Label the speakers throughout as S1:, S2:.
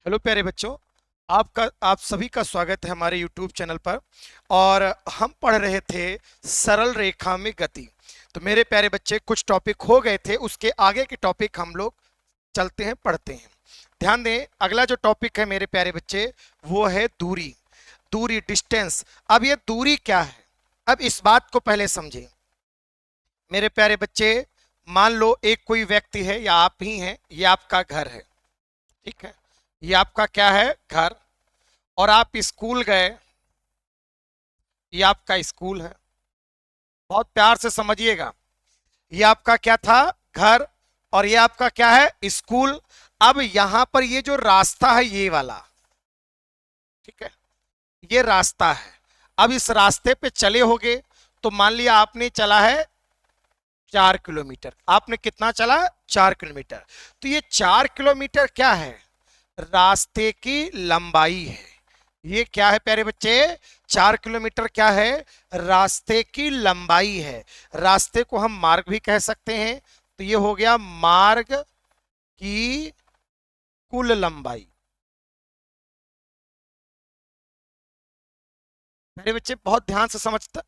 S1: Hello प्यारे बच्चों। आप सभी का स्वागत है हमारे YouTube चैनल पर। और हम पढ़ रहे थे सरल रेखा में गति। तो मेरे प्यारे बच्चे कुछ टॉपिक हो गए थे, उसके आगे के टॉपिक हम लोग चलते हैं, पढ़ते हैं। ध्यान दें, अगला जो टॉपिक है मेरे प्यारे बच्चे वो है दूरी। दूरी, डिस्टेंस। अब ये दूरी क्या है, अब इस बात को पहले समझें मेरे प्यारे बच्चे। मान लो एक कोई व्यक्ति है या आप ही हैं, ये आपका घर है, ठीक है। ये आपका क्या है, घर। और आप स्कूल गए, ये आपका स्कूल है। बहुत प्यार से समझिएगा, ये आपका क्या था, घर। और ये आपका क्या है, स्कूल। अब यहां पर ये जो रास्ता है ये वाला, ठीक है, ये रास्ता है। अब इस रास्ते पे चले होगे तो मान लिया आपने चला है 4 किलोमीटर। आपने कितना चला, 4 किलोमीटर। तो ये 4 किलोमीटर क्या है, रास्ते की लंबाई है। ये क्या है प्यारे बच्चे, 4 किलोमीटर क्या है, रास्ते की लंबाई है। रास्ते को हम मार्ग भी कह सकते हैं। तो ये हो गया मार्ग की कुल लंबाई। मेरे बच्चे बहुत ध्यान से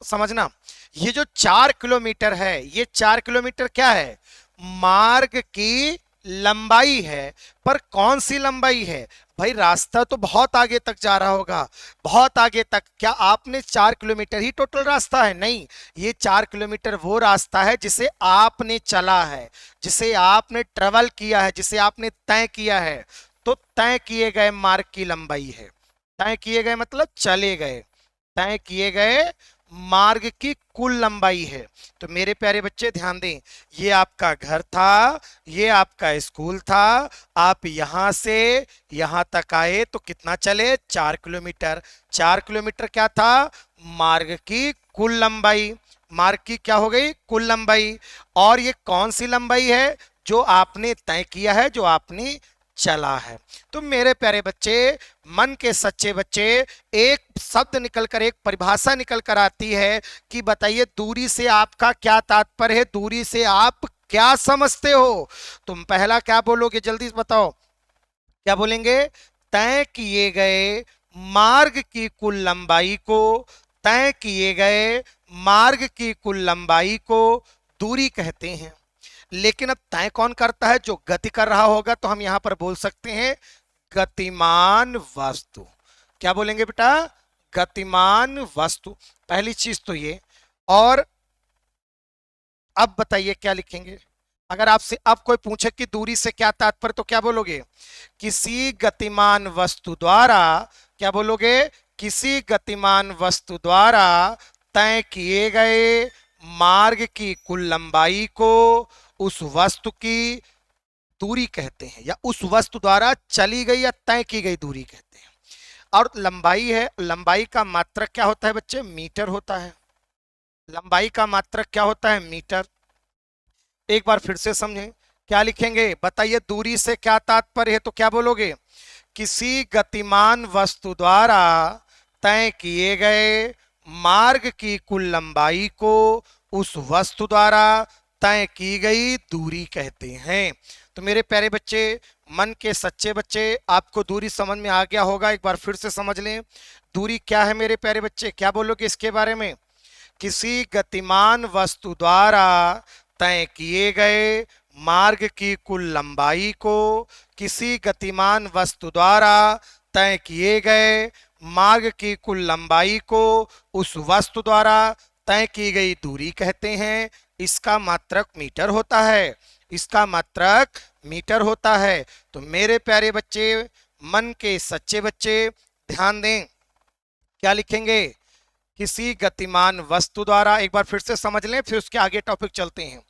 S1: समझना। ये जो 4 किलोमीटर है, ये 4 किलोमीटर क्या है, मार्ग की लंबाई है। पर कौन सी लंबाई है भाई, रास्ता तो बहुत आगे तक जा रहा होगा, बहुत आगे तक। क्या आपने 4 किलोमीटर ही टोटल रास्ता है, नहीं। ये 4 किलोमीटर वो रास्ता है जिसे आपने चला है, जिसे आपने ट्रेवल किया है, जिसे आपने तय किया है। तो तय किए गए मार्ग की लंबाई है। तय किए गए मतलब चले गए, तय किए गए मार्ग की कुल लंबाई है। तो मेरे प्यारे बच्चे ध्यान दें, ये आपका घर था, ये आपका स्कूल था। आप यहां से यहां तक आए तो कितना चले, 4 किलोमीटर। 4 किलोमीटर क्या था, मार्ग की कुल लंबाई। मार्ग की क्या हो गई, कुल लंबाई। और ये कौन सी लंबाई है, जो आपने तय किया है, जो आपने चला है। तो मेरे प्यारे बच्चे, मन के सच्चे बच्चे, एक शब्द निकलकर, एक परिभाषा निकल कर आती है कि बताइए दूरी से आपका क्या तात्पर्य है, दूरी से आप क्या समझते हो। तुम पहला क्या बोलोगे, जल्दी से बताओ, क्या बोलेंगे, तय किए गए मार्ग की कुल लंबाई को, तय किए गए मार्ग की कुल लंबाई को दूरी कहते हैं। लेकिन अब तय कौन करता है, जो गति कर रहा होगा। तो हम यहां पर बोल सकते हैं गतिमान वस्तु। क्या बोलेंगे बेटा, गतिमान वस्तु। पहली चीज तो ये। और अब बताइए क्या लिखेंगे। अगर आपसे अब कोई पूछे कि दूरी से क्या तात्पर्य, तो क्या बोलोगे, किसी गतिमान वस्तु द्वारा, क्या बोलोगे, किसी गतिमान वस्तु द्वारा तय किए गए मार्ग की कुल लंबाई को उस वस्तु की दूरी कहते हैं, या उस वस्तु द्वारा चली गई या तय की गई दूरी कहते हैं। और लंबाई है, लंबाई का मात्रक क्या होता है बच्चे, मीटर होता है। लंबाई का मात्रक क्या होता है, मीटर। एक बार फिर से समझें, क्या लिखेंगे, बताइए दूरी से क्या तात्पर्य है। तो क्या बोलोगे, किसी गतिमान वस्तु द्वारा तय किए गए मार्ग की कुल लंबाई को उस वस्तु द्वारा तय की गई दूरी कहते हैं। तो मेरे प्यारे बच्चे, मन के सच्चे बच्चे, आपको दूरी समझ में आ गया होगा। एक बार फिर से समझ लें, दूरी क्या है मेरे प्यारे बच्चे, क्या बोलोगे इसके बारे में, किसी गतिमान वस्तु द्वारा तय किए गए मार्ग की कुल लंबाई को, किसी गतिमान वस्तु द्वारा तय किए गए मार्ग की कुल लंबाई को उस वस्तु द्वारा तय की गई दूरी कहते हैं। इसका मात्रक मीटर होता है, इसका मात्रक मीटर होता है। तो मेरे प्यारे बच्चे, मन के सच्चे बच्चे, ध्यान दें, क्या लिखेंगे, किसी गतिमान वस्तु द्वारा, एक बार फिर से समझ लें फिर उसके आगे टॉपिक चलते हैं।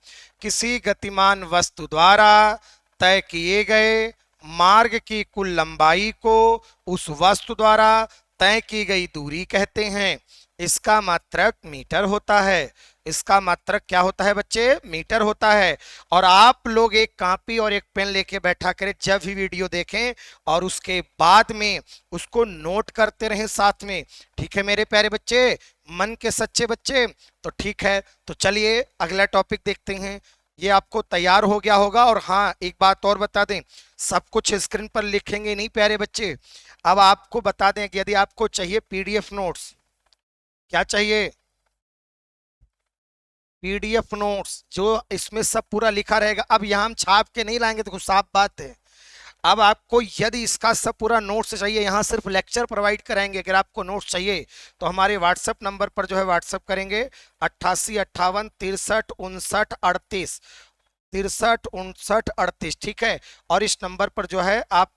S1: किसी गतिमान वस्तु द्वारा तय किए गए मार्ग की कुल लंबाई को उस वस्तु द्वारा तय की गई दूरी कहते हैं। इसका मात्रक मीटर होता है। इसका मात्रक क्या होता है बच्चे, मीटर होता है। और आप लोग एक कॉपी और एक पेन लेके बैठा करें जब भी वीडियो देखें, और उसके बाद में उसको नोट करते रहें साथ में। ठीक है मेरे प्यारे बच्चे, मन के सच्चे बच्चे। तो ठीक है, तो चलिए अगला टॉपिक देखते हैं। ये आपको तैयार हो गया होगा। और हाँ, एक बात और बता दें, सब कुछ स्क्रीन पर लिखेंगे नहीं प्यारे बच्चे। अब आपको बता दें कि यदि आपको चाहिए पीडीएफ नोट्स, क्या चाहिए, पीडीएफ नोट्स, जो इसमें सब पूरा लिखा रहेगा। अब यहाँ हम छाप के नहीं लाएंगे, तो साफ बात है। अब आपको यदि इसका सब पूरा नोट्स चाहिए, यहाँ सिर्फ लेक्चर प्रोवाइड कराएंगे। अगर आपको नोट्स चाहिए तो हमारे व्हाट्सएप नंबर पर जो है व्हाट्सएप करेंगे 88 58 63 59 38, 63 59 38, ठीक है। और इस नंबर पर जो है आप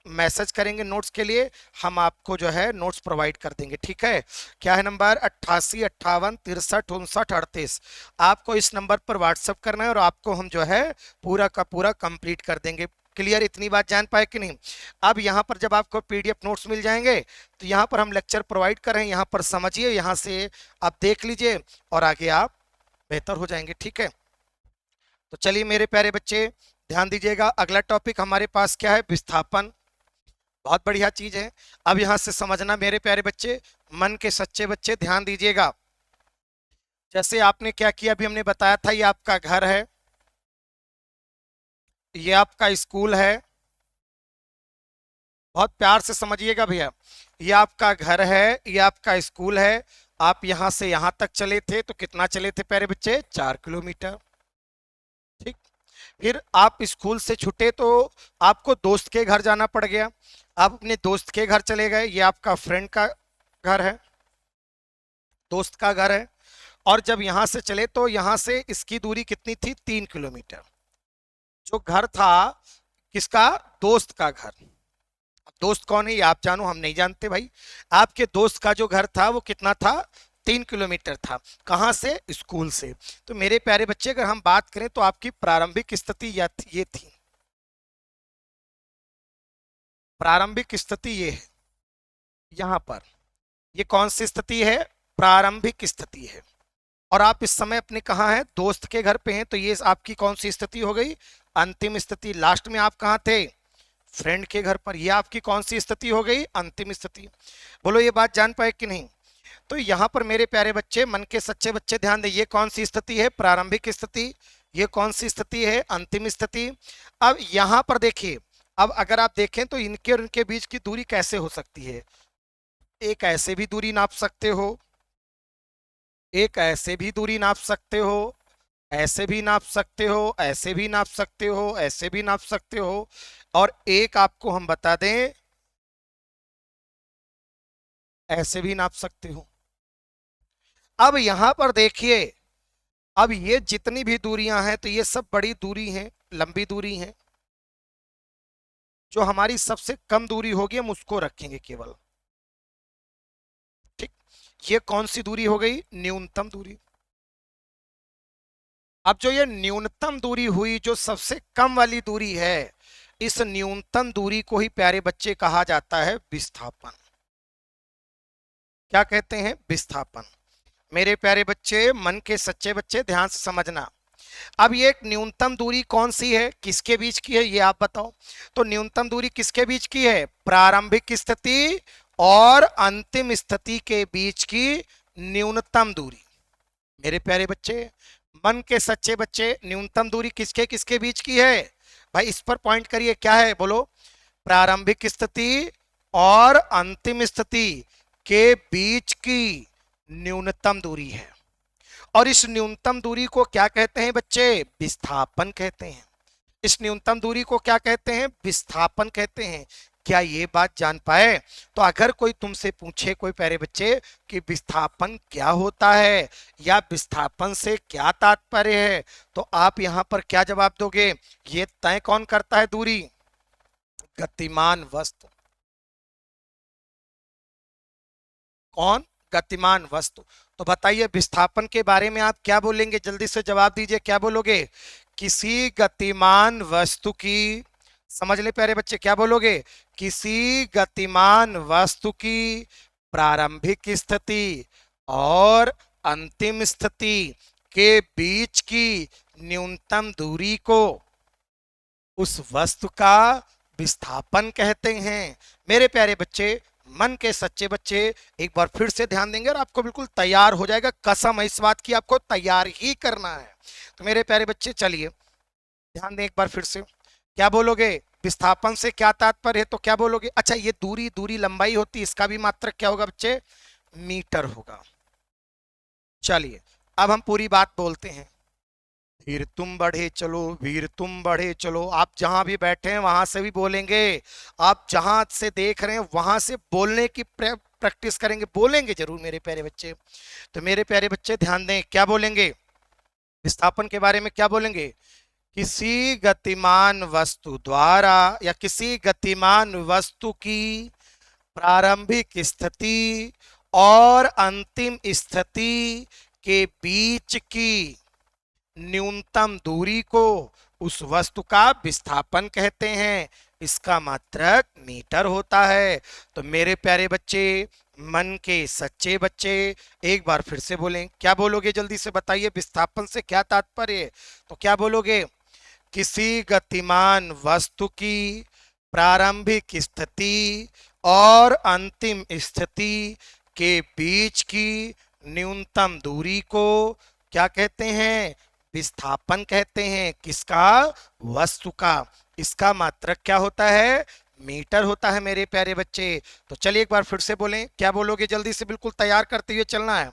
S1: मैसेज करेंगे नोट्स के लिए, हम आपको जो है नोट्स प्रोवाइड कर देंगे, ठीक है। क्या है नंबर? 88 58 63 59 38। आपको इस नंबर पर व्हाट्सएप करना है और आपको हम जो है पूरा का पूरा कंप्लीट कर देंगे। क्लियर? इतनी बात जान पाए कि नहीं? अब यहाँ पर जब आपको पीडीएफ नोट्स मिल जाएंगे तो यहाँ पर हम लेक्चर प्रोवाइड कर रहे हैं, यहाँ पर समझिए, यहाँ से आप देख लीजिए और आगे आप बेहतर हो जाएंगे, ठीक है। तो चलिए मेरे प्यारे बच्चे ध्यान दीजिएगा, अगला टॉपिक हमारे पास क्या है? विस्थापन। बहुत बढ़िया चीज है। अब यहां से समझना मेरे प्यारे बच्चे, मन के सच्चे बच्चे ध्यान दीजिएगा। जैसे आपने क्या किया, अभी हमने बताया था, ये आपका घर है, ये आपका स्कूल है। बहुत प्यार से समझिएगा भैया, ये आपका घर है, ये आपका स्कूल है। आप यहां से यहां तक चले थे तो कितना चले थे प्यारे बच्चे? 4 किलोमीटर, ठीक। फिर आप स्कूल से छूटे तो आपको दोस्त के घर जाना पड़ गया। आप अपने दोस्त के घर चले गए, ये आपका फ्रेंड का घर है, दोस्त का घर है। और जब यहां से चले तो यहां से इसकी दूरी कितनी थी? 3 किलोमीटर। जो घर था किसका? दोस्त का घर। दोस्त कौन है ये आप जानो, हम नहीं जानते भाई। आपके दोस्त का जो घर था वो कितना था? 3 किलोमीटर था। कहां से? स्कूल से। तो मेरे प्यारे बच्चे अगर हम बात करें तो आपकी प्रारंभिक स्थिति ये थी, प्रारंभिक स्थिति ये है यहां पर। ये कौन सी स्थिति है? प्रारंभिक स्थिति है। और आप इस समय अपने कहाँ हैं? दोस्त के घर पे हैं, तो ये आपकी कौन सी स्थिति हो गई? अंतिम स्थिति। लास्ट में आप कहाँ थे? फ्रेंड के घर पर। ये आपकी कौन सी स्थिति हो गई? अंतिम स्थिति। बोलो ये बात जान पाए कि नहीं? तो यहां पर मेरे प्यारे बच्चे, मन के सच्चे बच्चे ध्यान दें, ये कौन सी स्थिति है? प्रारंभिक स्थिति। ये कौन सी स्थिति है? अंतिम स्थिति। अब यहां पर देखिए, अब अगर आप देखें तो इनके और इनके बीच की दूरी कैसे हो सकती है? एक ऐसे भी दूरी नाप सकते हो, एक ऐसे भी दूरी नाप सकते हो, ऐसे भी नाप सकते हो, ऐसे भी नाप सकते हो, ऐसे भी नाप सकते हो, और एक आपको हम बता दें, ऐसे भी नाप सकते हो। अब यहां पर देखिए, अब ये जितनी भी दूरियां हैं तो ये सब बड़ी दूरी हैं, लंबी दूरी हैं। जो हमारी सबसे कम दूरी होगी हम उसको रखेंगे केवल, ठीक। ये कौन सी दूरी हो गई? न्यूनतम दूरी। अब जो ये न्यूनतम दूरी हुई, जो सबसे कम वाली दूरी है, इस न्यूनतम दूरी को ही प्यारे बच्चे कहा जाता है विस्थापन। क्या कहते हैं? विस्थापन। मेरे प्यारे बच्चे, मन के सच्चे बच्चे ध्यान से समझना। अब ये एक न्यूनतम दूरी कौन सी है, किसके बीच की है, ये आप बताओ। तो न्यूनतम दूरी किसके बीच की है? प्रारंभिक स्थिति और अंतिम स्थिति के बीच की न्यूनतम दूरी। मेरे प्यारे बच्चे, मन के सच्चे बच्चे, न्यूनतम दूरी किसके किसके बीच की है? भाई इस पर पॉइंट करिए, क्या है बोलो? प्रारंभिक स्थिति और अंतिम स्थिति के बीच की न्यूनतम दूरी है। और इस न्यूनतम दूरी को क्या कहते हैं बच्चे? विस्थापन कहते हैं। इस न्यूनतम दूरी को क्या कहते हैं? विस्थापन कहते हैं। क्या ये बात जान पाए? तो अगर कोई तुमसे पूछे, कोई प्यारे बच्चे, कि विस्थापन क्या होता है या विस्थापन से क्या तात्पर्य है, तो आप यहां पर क्या जवाब दोगे? ये तय कौन करता है दूरी? गतिमान वस्तु। कौन? गतिमान वस्तु। तो बताइए विस्थापन के बारे में आप क्या बोलेंगे? जल्दी से जवाब दीजिए, क्या बोलोगे? किसी गतिमान वस्तु की, समझ ले प्यारे बच्चे, क्या बोलोगे? किसी गतिमान वस्तु की प्रारंभिक स्थिति और अंतिम स्थिति के बीच की न्यूनतम दूरी को उस वस्तु का विस्थापन कहते हैं। मेरे प्यारे बच्चे, मन के सच्चे बच्चे, एक बार फिर से ध्यान देंगे और आपको बिल्कुल तैयार हो जाएगा। कसम है इस बात की, आपको तैयार ही करना है। तो मेरे प्यारे बच्चे चलिए ध्यान दें एक बार फिर से, क्या बोलोगे? विस्थापन से क्या तात्पर्य है? तो क्या बोलोगे? अच्छा, ये दूरी दूरी लंबाई होती है, इसका भी मात्रक क्या होगा बच्चे? मीटर होगा। चलिए अब हम पूरी बात बोलते हैं। वीर तुम बढ़े चलो, वीर तुम बढ़े चलो। आप जहां भी बैठे हैं वहां से भी बोलेंगे, आप जहां से देख रहे हैं वहां से बोलने की प्रैक्टिस करेंगे, बोलेंगे जरूर मेरे प्यारे बच्चे। तो मेरे प्यारे बच्चे ध्यान दें, क्या बोलेंगे? विस्थापन के बारे में क्या बोलेंगे? किसी गतिमान वस्तु द्वारा या किसी गतिमान वस्तु की प्रारंभिक स्थिति और अंतिम स्थिति के बीच की न्यूनतम दूरी को उस वस्तु का विस्थापन कहते हैं। इसका मात्रक मीटर होता है। तो मेरे प्यारे बच्चे, मन के सच्चे बच्चे, एक बार फिर से बोलें, क्या बोलोगे? जल्दी से बताइए, विस्थापन से क्या तात्पर्य? तो क्या बोलोगे? किसी गतिमान वस्तु की प्रारंभिक स्थिति और अंतिम स्थिति के बीच की न्यूनतम दूरी को क्या कहते हैं? विस्थापन कहते हैं। किसका? वस्तु का। इसका मात्रक क्या होता है? मीटर होता है मेरे प्यारे बच्चे। तो चलिए एक बार फिर से बोलें, क्या बोलोगे? जल्दी से बिल्कुल तैयार करते हुए चलना है।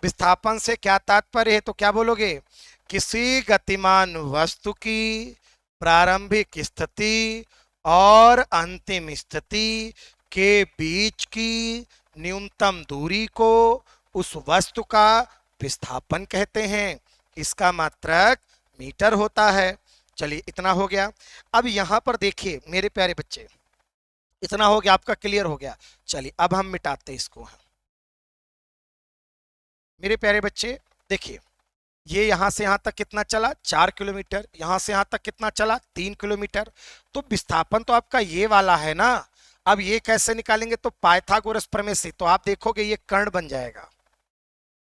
S1: विस्थापन से क्या तात्पर्य है? तो क्या बोलोगे? किसी गतिमान वस्तु की प्रारंभिक स्थिति और अंतिम स्थिति के बीच की न्यूनतम दूरी को उस वस्तु का विस्थापन कहते हैं। इसका मात्रक मीटर होता है। चलिए इतना हो गया। अब यहां पर देखिए मेरे प्यारे बच्चे, इतना हो गया, आपका क्लियर हो गया। चलिए अब हम मिटाते इसको। मेरे प्यारे बच्चे देखिए, ये यहां से यहां तक कितना चला? 4 किलोमीटर। यहां से यहां तक कितना चला? 3 किलोमीटर। तो विस्थापन तो आपका ये वाला है ना। अब ये कैसे निकालेंगे? तो पाइथागोरस प्रमेय से। तो आप देखोगे ये कर्ण बन जाएगा,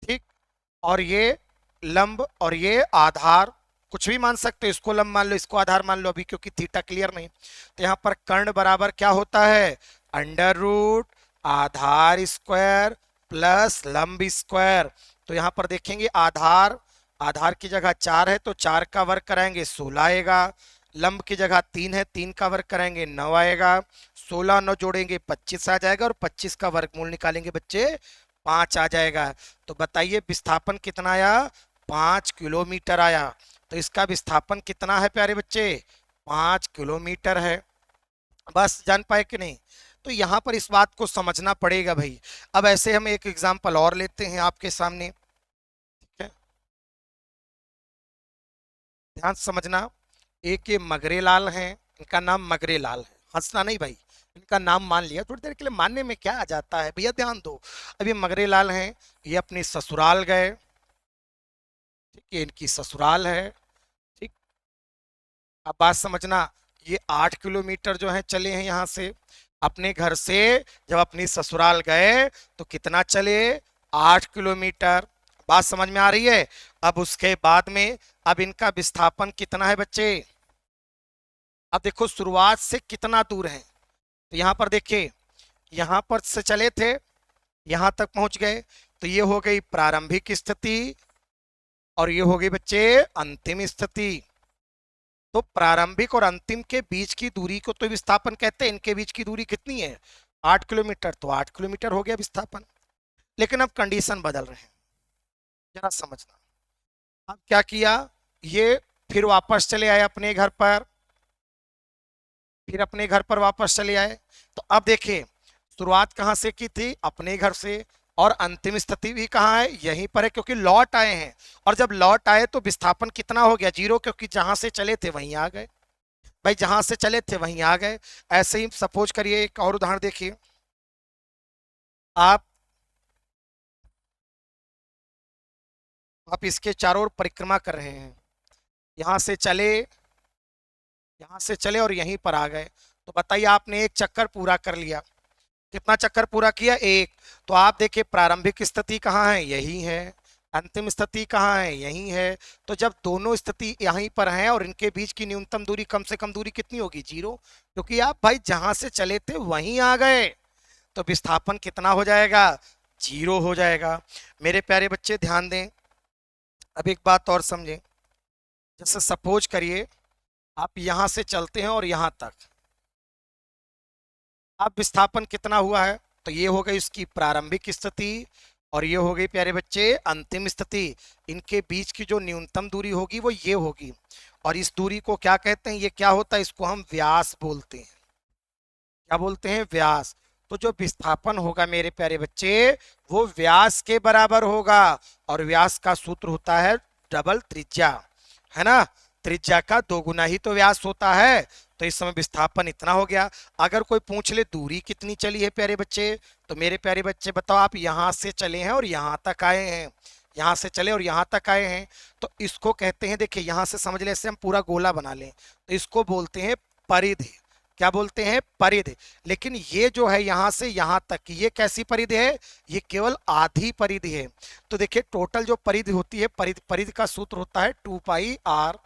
S1: ठीक, और ये लंब और ये आधार, कुछ भी मान सकते हो, इसको लंब मान लो, इसको आधार मान लो अभी, क्योंकि थीटा क्लियर नहीं। तो यहां पर कर्ण बराबर क्या होता है? अंडर रूट आधार स्क्वायर प्लस लंब स्क्वायर। तो यहां पर देखेंगे आधार, आधार की जगह 4 है तो 4 का वर्ग कराएंगे 16 आएगा। लंब की जगह 3 है, 3 का वर्ग कराएंगे 9 आएगा। 16 9 जोड़ेंगे 25 आ जाएगा, और 25 का वर्गमूल निकालेंगे बच्चे 5 आ जाएगा। तो बताइए विस्थापन कितना आया? 5 किलोमीटर आया। तो इसका विस्थापन कितना है प्यारे बच्चे? 5 किलोमीटर है। बस जान पाए कि नहीं? तो यहां पर इस बात को समझना पड़ेगा भाई। अब ऐसे हम एक एग्जांपल और लेते हैं आपके सामने, ठीक है, ध्यान से समझना। एक ये मगरेलाल हैं, इनका नाम मगरेलाल है, हंसना नहीं भाई, इनका नाम मान लिया, थोड़ी देर के लिए मानने में क्या आ जाता है भैया, ध्यान दो। अब ये मगरेलाल हैं, ये अपने ससुराल गए, ठीक है, इनकी ससुराल है, ठीक। अब बात समझना, ये 8 किलोमीटर जो है चले हैं यहाँ से अपने घर से, जब अपनी ससुराल गए तो कितना चले? 8 किलोमीटर। बात समझ में आ रही है? अब उसके बाद में अब इनका विस्थापन कितना है बच्चे? अब देखो शुरुआत से कितना दूर है। तो यहां पर देखिए, यहां पर से चले थे, यहां तक पहुंच गए, तो ये हो गई प्रारंभिक स्थिति और ये हो गई बच्चे अंतिम स्थिति। तो प्रारंभिक और अंतिम के बीच की दूरी को तो विस्थापन कहते हैं। इनके बीच की दूरी कितनी है? 8 किलोमीटर। तो 8 किलोमीटर हो गया विस्थापन। लेकिन अब कंडीशन बदल रहे हैं, जरा समझना। अब क्या किया? ये फिर वापस चले आए अपने घर पर, फिर अपने घर पर वापस चले आए। तो अब देखिए शुरुआत कहां से की थी? अपने घर से, और अंतिम स्थिति भी कहां है? यहीं पर है, क्योंकि लौट आए हैं। और जब लौट आए तो विस्थापन कितना हो गया? 0, क्योंकि जहां से चले थे वहीं आ गए भाई, जहां से चले थे वहीं आ गए। ऐसे ही सपोज करिए, एक और उदाहरण देखिए। आप आप इसके चारों ओर परिक्रमा कर रहे हैं, यहां से चले, यहां से चले और यहीं पर आ गए। तो बताइए आपने एक चक्कर पूरा कर लिया। कितना चक्कर पूरा किया? एक। तो आप देखिए प्रारंभिक स्थिति कहाँ है? यही है। अंतिम स्थिति कहाँ है? यही है। तो जब दोनों स्थिति यहीं पर हैं और इनके बीच की न्यूनतम दूरी, कम से कम दूरी कितनी होगी? 0, क्योंकि आप भाई जहां से चले थे वहीं आ गए। तो विस्थापन कितना हो जाएगा? 0 हो जाएगा। मेरे प्यारे बच्चे ध्यान दें, अब एक बात और समझें। जैसे सपोज करिए आप यहां से चलते हैं और यहां तक, अब विस्थापन कितना हुआ है? तो ये हो गई इसकी प्रारंभिक स्थिति और ये हो गई प्यारे बच्चे अंतिम स्थिति। इनके बीच की जो न्यूनतम दूरी होगी वो ये होगी, और इस दूरी को क्या कहते हैं? ये क्या होता है? इसको हम व्यास बोलते हैं। क्या बोलते हैं? व्यास। तो जो विस्थापन होगा मेरे प्यारे बच्चे वो व्यास के बराबर होगा, और व्यास का सूत्र होता है डबल त्रिज्या, है ना? त्रिज्या का दोगुना ही तो व्यास होता है। तो इस समय विस्थापन इतना हो गया। अगर कोई पूछ ले दूरी कितनी चली है प्यारे बच्चे, तो मेरे प्यारे बच्चे बताओ, आप यहां से चले हैं और यहां तक आए हैं, यहां से चले और यहां तक आए हैं, तो इसको कहते हैं, देखिए यहां से समझ ले, ऐसे हम पूरा गोला बना लें तो इसको बोलते हैं परिधि। क्या बोलते हैं? परिधि। लेकिन ये जो है यहां से यहां तक की, ये कैसी परिधि है? ये केवल आधी परिधि है। तो देखिए टोटल जो परिधि होती है, परिधि परिधि का सूत्र होता है 2 पाई आर,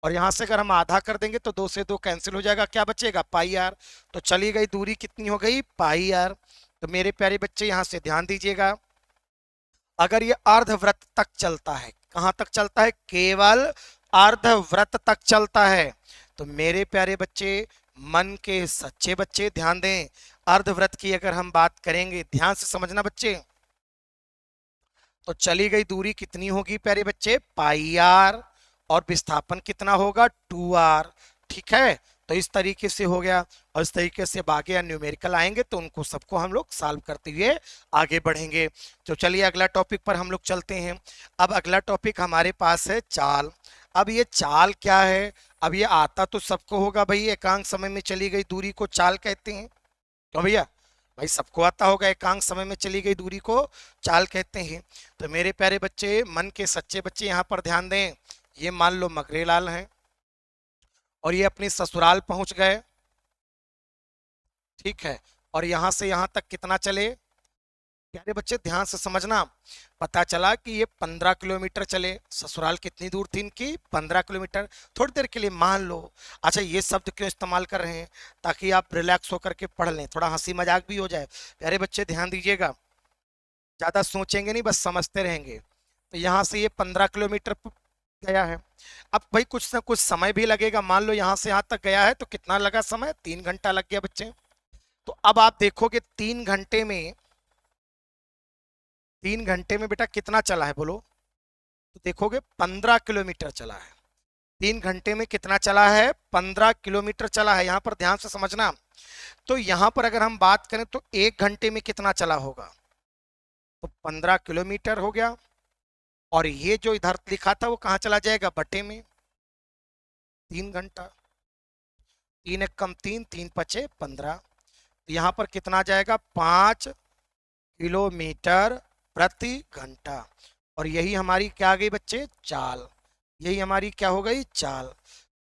S1: और यहां से अगर हम आधा कर देंगे तो 2 से 2 कैंसिल हो जाएगा, क्या बचेगा? पाई आर। तो चली गई दूरी कितनी हो गई? पाई आर। तो मेरे प्यारे बच्चे यहां से ध्यान दीजिएगा, अगर ये अर्धवृत्त तक चलता है, कहां तक चलता है? केवल अर्धवृत्त तक चलता है। तो मेरे प्यारे बच्चे, मन के सच्चे बच्चे ध्यान दें, अर्धवृत्त की अगर हम बात करेंगे, ध्यान से समझना बच्चे, तो चली गई दूरी कितनी होगी प्यारे बच्चे? पाई आर, और विस्थापन कितना होगा? 2 आर। ठीक है, तो इस तरीके से हो गया, और इस तरीके से आगे या न्यूमेरिकल आएंगे तो उनको सबको हम लोग सॉल्व करते हुए आगे बढ़ेंगे। तो चलिए अगला टॉपिक पर हम लोग चलते हैं। अब अगला टॉपिक हमारे पास है चाल। अब ये चाल क्या है? अब ये आता तो सबको होगा भाई, एकांक समय में चली गई दूरी को चाल कहते हैं, क्यों भैया? भाई सबको आता होगा, एकांक समय में चली गई दूरी को चाल कहते हैं। तो मेरे प्यारे बच्चे, मन के सच्चे बच्चे यहाँ पर ध्यान दें, ये मान लो मगरेलाल हैं और ये अपनी ससुराल पहुंच गए, ठीक है, और यहां से यहां तक कितना चले? प्यारे बच्चे ध्यान से समझना, पता चला कि ये 15 किलोमीटर चले। ससुराल कितनी दूर थी इनकी? 15 किलोमीटर। थोड़ी देर के लिए मान लो, अच्छा ये शब्द क्यों इस्तेमाल कर रहे हैं? ताकि आप रिलैक्स होकर के पढ़ लें, थोड़ा हंसी मजाक भी हो जाए। प्यारे बच्चे ध्यान दीजिएगा, ज्यादा सोचेंगे नहीं, बस समझते रहेंगे। तो यहाँ से ये 15 किलोमीटर गया है। अब भाई कुछ ना कुछ समय भी लगेगा, मान लो यहाँ से यहाँ तक गया है तो कितना लगा समय? 3 घंटा लग गया बच्चे। तो अब आप देखोगे 3 घंटे में, 3 घंटे में बेटा कितना चला है बोलो? तो देखोगे 15 किलोमीटर चला है। 3 घंटे में कितना चला है? 15 किलोमीटर चला है। यहां पर ध्यान से समझना, तो यहां पर अगर हम बात करें तो 1 घंटे में कितना चला होगा? तो 15 किलोमीटर हो गया, और ये जो इधर लिखा था वो कहाँ चला जाएगा? बटे में 3 घंटा। 3 एक कम 3, 3 पचे 15। तो यहाँ पर कितना जाएगा? 5 किलोमीटर प्रति घंटा। और यही हमारी क्या आ गई बच्चे? चाल। यही हमारी क्या हो गई? चाल।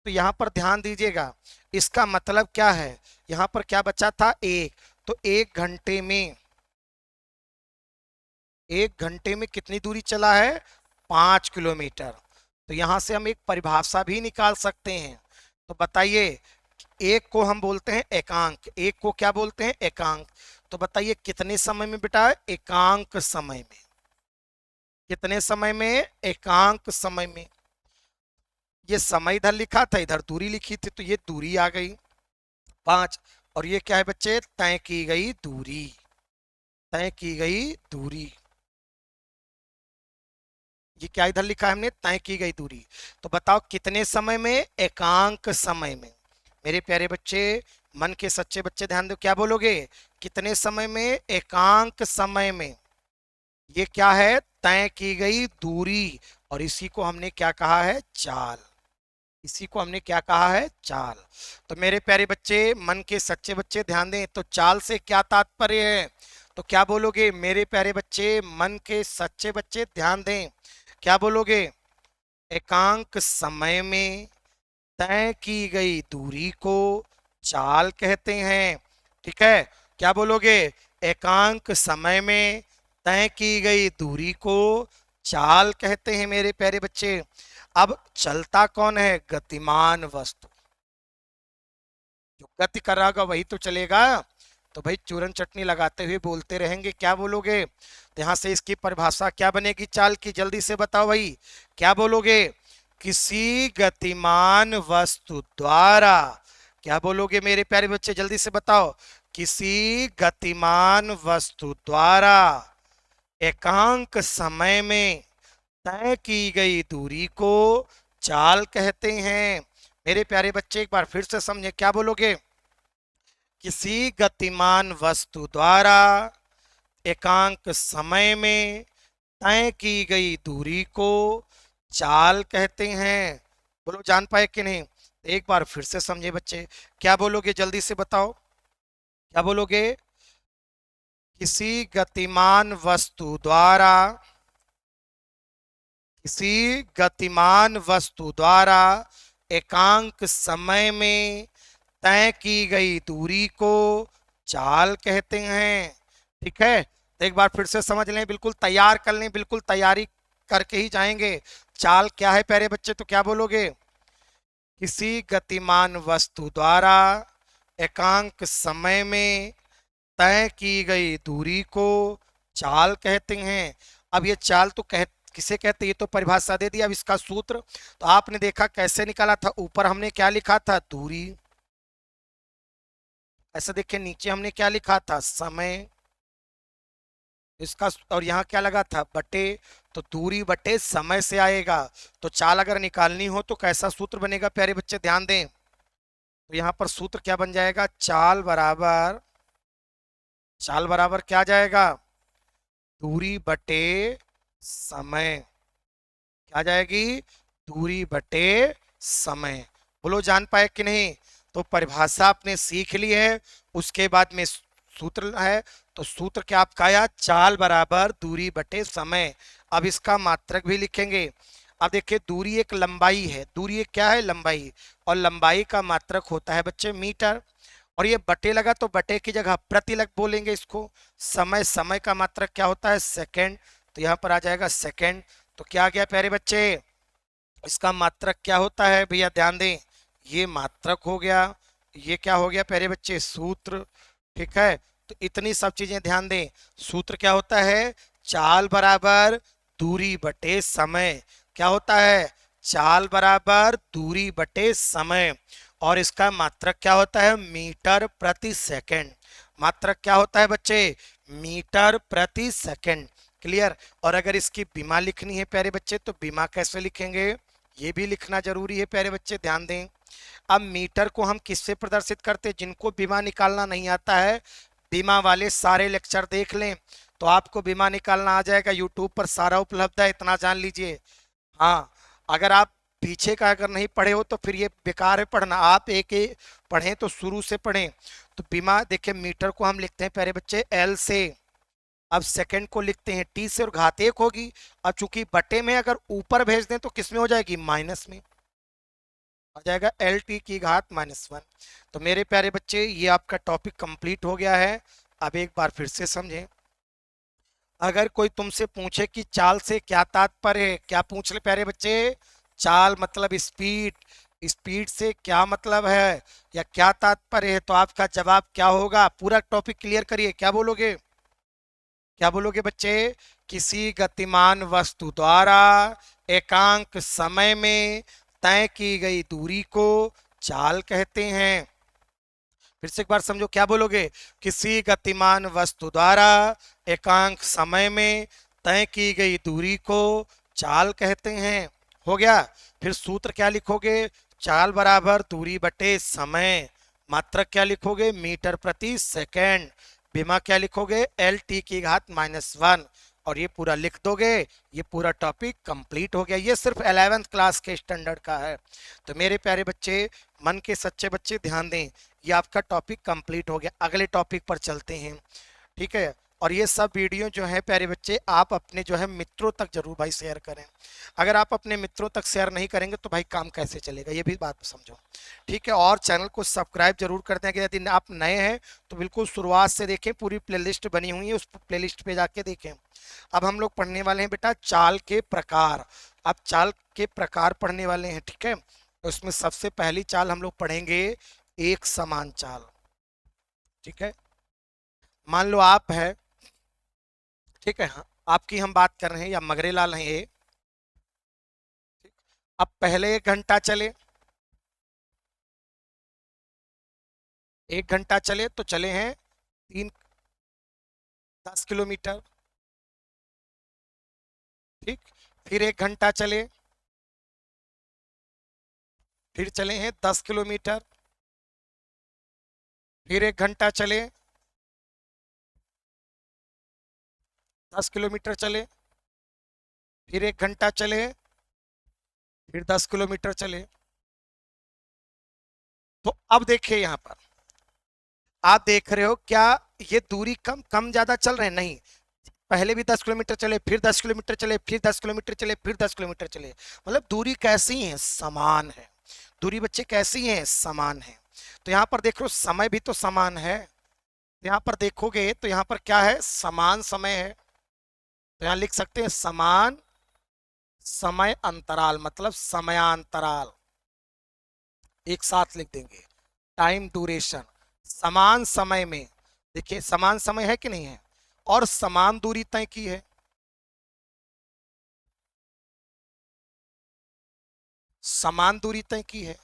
S1: तो यहाँ पर ध्यान दीजिएगा, इसका मतलब क्या है? यहाँ पर क्या बचा था? एक। तो 1 घंटे में कितनी दूरी चला है? 5 किलोमीटर। तो यहां से हम एक परिभाषा भी निकाल सकते हैं। तो बताइए, एक को हम बोलते हैं एकांक, एक को क्या बोलते हैं? एकांक। तो बताइए कितने समय में बेटा? एकांक समय में। कितने समय में? एकांक समय में। ये समय इधर लिखा था, इधर दूरी लिखी थी, तो ये दूरी आ गई 5, और ये क्या है बच्चे? तय की गई दूरी। तय की गई दूरी, ये क्या इधर लिखा है हमने? तय की गई दूरी। तो बताओ कितने समय में? एकांक समय में। मेरे प्यारे बच्चे, मन के सच्चे बच्चे ध्यान दो, क्या बोलोगे? कितने समय में? एकांक समय में। ये क्या है? तय की गई दूरी, और इसी को हमने क्या कहा है? चाल। इसी को हमने क्या कहा है? चाल। तो मेरे प्यारे बच्चे, मन के सच्चे बच्चे ध्यान दें, तो चाल से क्या तात्पर्य है? तो क्या बोलोगे मेरे प्यारे बच्चे? मन के सच्चे बच्चे ध्यान दें, क्या बोलोगे? एकांक समय में तय की गई दूरी को चाल कहते हैं। ठीक है, क्या बोलोगे? एकांक समय में तय की गई दूरी को चाल कहते हैं मेरे प्यारे बच्चे। अब चलता कौन है? गतिमान वस्तु। जो गति कर रहा होगा वही तो चलेगा। तो भाई चूरन चटनी लगाते हुए बोलते रहेंगे, क्या बोलोगे? तो यहां से इसकी परिभाषा क्या बनेगी चाल की? जल्दी से बताओ भाई, क्या बोलोगे? किसी गतिमान वस्तु द्वारा, क्या बोलोगे मेरे प्यारे बच्चे, जल्दी से बताओ। किसी गतिमान वस्तु द्वारा एकांक समय में तय की गई दूरी को चाल कहते हैं। मेरे प्यारे बच्चे एक बार फिर से समझे, क्या बोलोगे। किसी गतिमान वस्तु द्वारा एकांक समय में तय की गई दूरी को चाल कहते हैं। बोलो, जान पाए कि नहीं। एक बार फिर से समझे बच्चे, क्या बोलोगे, जल्दी से बताओ, क्या बोलोगे। किसी गतिमान वस्तु द्वारा, किसी गतिमान वस्तु द्वारा एकांक समय में तय की गई दूरी को चाल कहते हैं। ठीक है, तो एक बार फिर से समझ लें, बिल्कुल तैयार कर लें, बिल्कुल तैयारी करके ही जाएंगे। चाल क्या है प्यारे बच्चे, तो क्या बोलोगे। किसी गतिमान वस्तु द्वारा एकांक समय में तय की गई दूरी को चाल कहते हैं। अब ये चाल तो किसे कहते हैं, ये तो परिभाषा दे दी। अब इसका सूत्र तो आपने देखा कैसे निकाला था। ऊपर हमने क्या लिखा था, दूरी। ऐसा देखिए, नीचे हमने क्या लिखा था, समय। इसका और यहाँ क्या लगा था, बटे। तो दूरी बटे समय से आएगा। तो चाल अगर निकालनी हो तो कैसा सूत्र बनेगा प्यारे बच्चे, ध्यान दें। तो यहाँ पर सूत्र क्या बन जाएगा, चाल बराबर क्या जाएगा, दूरी बटे समय। क्या जाएगी, दूरी बटे समय। बोलो, जान पाए कि नहीं। तो परिभाषा आपने सीख ली है, उसके बाद में सूत्र है। तो सूत्र क्या आपका आया, चाल बराबर दूरी बटे समय। अब इसका मात्रक भी लिखेंगे। अब देखिए, दूरी एक लंबाई है, दूरी एक क्या है, लंबाई। और लंबाई का मात्रक होता है बच्चे मीटर। और ये बटे लगा तो बटे की जगह प्रति लग बोलेंगे इसको। समय का मात्रक क्या होता है, सेकंड। तो यहाँ पर आ जाएगा सेकंड। तो क्या आ गया प्यारे बच्चे, इसका मात्रक क्या होता है भैया, ध्यान दें। ये मात्रक हो गया, ये क्या हो गया प्यारे बच्चे, सूत्र। ठीक है, तो इतनी सब चीजें ध्यान दें। सूत्र क्या होता है, चाल बराबर दूरी बटे समय। क्या होता है, चाल बराबर दूरी बटे समय। और इसका मात्रक क्या होता है, मीटर प्रति सेकंड। मात्रक क्या होता है बच्चे, मीटर प्रति सेकंड। क्लियर। और अगर इसकी बीमा लिखनी है प्यारे बच्चे, तो बीमा कैसे लिखेंगे, ये भी लिखना जरूरी है प्यारे बच्चे, ध्यान दें। अब मीटर को हम किससे प्रदर्शित करते हैं, जिनको बीमा निकालना नहीं आता है, बीमा वाले सारे लेक्चर देख लें तो आपको बीमा निकालना आ जाएगा। यूट्यूब पर सारा उपलब्ध है, इतना जान लीजिए। हाँ, अगर आप पीछे का अगर नहीं पढ़े हो तो फिर ये बेकार है पढ़ना। आप एक पढ़ें तो शुरू से पढ़ें। तो बीमा देखिए, मीटर को हम लिखते हैं प्यारे बच्चे एल से। अब सेकंड को लिखते हैं टी से, और घात एक होगी। अब चूंकि बटे में अगर ऊपर भेज दें तो किसमें हो जाएगी, माइनस में आ जाएगा, एल टी की घात -1। तो मेरे प्यारे बच्चे, ये आपका टॉपिक कंप्लीट हो गया है। अब एक बार फिर से समझें। अगर कोई तुमसे पूछे कि चाल से क्या तात्पर्य है, क्या पूछ ले प्यारे बच्चे, चाल मतलब स्पीड, स्पीड से क्या मतलब है, या क्या तात्पर्य है, तो आपका जवाब क्या होगा। पूरा टॉपिक क्लियर करिए, क्या बोलोगे, क्या बोलोगे बच्चे। किसी गतिमान वस्तु द्वारा एकांक समय में तय की गई दूरी को चाल कहते हैं। फिर से एक बार समझो, क्या बोलोगे। किसी गतिमान वस्तु द्वारा एकांक समय में तय की गई दूरी को चाल कहते हैं। हो गया। फिर सूत्र क्या लिखोगे, चाल बराबर दूरी बटे समय। मात्रक क्या लिखोगे, मीटर प्रति सेकंड। बीमा क्या लिखोगे, एल टी की घात -1। और ये पूरा लिख दोगे, ये पूरा टॉपिक कंप्लीट हो गया। ये सिर्फ 11th क्लास के स्टैंडर्ड का है। तो मेरे प्यारे बच्चे, मन के सच्चे बच्चे, ध्यान दें, ये आपका टॉपिक कंप्लीट हो गया। अगले टॉपिक पर चलते हैं, ठीक है। और ये सब वीडियो जो है प्यारे बच्चे, आप अपने जो है मित्रों तक जरूर भाई शेयर करें। अगर आप अपने मित्रों तक शेयर नहीं करेंगे तो भाई काम कैसे चलेगा, ये भी बात समझो, ठीक है। और चैनल को सब्सक्राइब जरूर कर दें। यदि आप नए हैं तो बिल्कुल शुरुआत से देखें, पूरी प्लेलिस्ट बनी हुई है, उस प्लेलिस्ट पे जाके देखें। अब हम लोग पढ़ने वाले हैं बेटा चाल के प्रकार। अब चाल के प्रकार पढ़ने वाले हैं, ठीक है। तो उसमें सबसे पहली चाल हम लोग पढ़ेंगे एक समान चाल, ठीक है। मान लो आप है, ठीक है, हाँ, आपकी हम बात कर रहे हैं, या मगरेलाल हैं ये, अब पहले 1 घंटा चले, 1 घंटा चले तो चले हैं 10 किलोमीटर। ठीक, फिर 1 घंटा चले, फिर चले हैं 10 किलोमीटर, फिर 1 घंटा चले, 10 किलोमीटर चले, फिर 1 घंटा चले, फिर 10 किलोमीटर चले। तो अब देखिए यहां पर आप देख रहे हो क्या ये दूरी कम कम ज्यादा चल रहे हैं? नहीं, पहले भी 10 किलोमीटर चले, फिर 10 किलोमीटर चले, फिर 10 किलोमीटर चले, फिर 10 किलोमीटर चले। मतलब दूरी कैसी है? समान है। दूरी बच्चे कैसी है? समान है। तो यहाँ पर देख लो समय भी तो समान है। यहाँ पर देखोगे तो यहाँ पर क्या है? समान समय है। तो यहाँ लिख सकते हैं समान समय अंतराल, मतलब समयांतराल एक साथ लिख देंगे। टाइम ड्यूरेशन, समान समय में, देखिए समान समय है कि नहीं है, और समान दूरी तय की है। समान दूरी तय की है,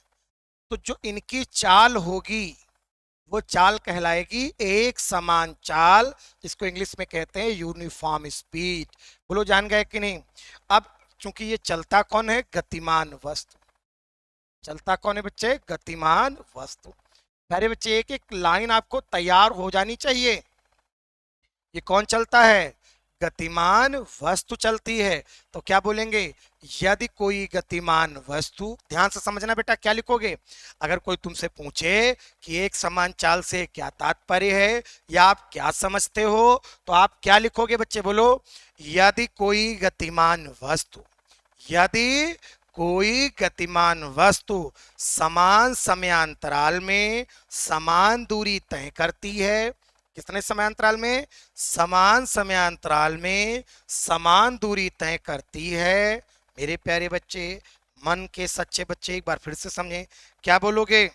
S1: तो जो इनकी चाल होगी वो चाल कहलाएगी एक समान चाल, जिसको इंग्लिश में कहते हैं यूनिफॉर्म स्पीड। बोलो जान गए कि नहीं? अब चूंकि ये चलता कौन है? गतिमान वस्तु। चलता कौन है बच्चे? गतिमान वस्तु। प्यारे बच्चे एक एक लाइन आपको तैयार हो जानी चाहिए। ये कौन चलता है? गतिमान वस्तु चलती है। तो क्या बोलेंगे? यदि कोई गतिमान वस्तु, ध्यान से समझना बेटा, क्या लिखोगे? अगर कोई तुमसे पूछे कि एक समान चाल से क्या तात्पर्य है या आप क्या समझते हो, तो आप क्या लिखोगे बच्चे? बोलो, यदि कोई गतिमान वस्तु, यदि कोई गतिमान वस्तु समान समयांतराल में समान दूरी तय करती है। कितने समयांतराल में? समान समयांतराल में समान दूरी तय करती है। मेरे प्यारे बच्चे, मन के सच्चे बच्चे, एक बार फिर से समझें। क्या बोलोगे?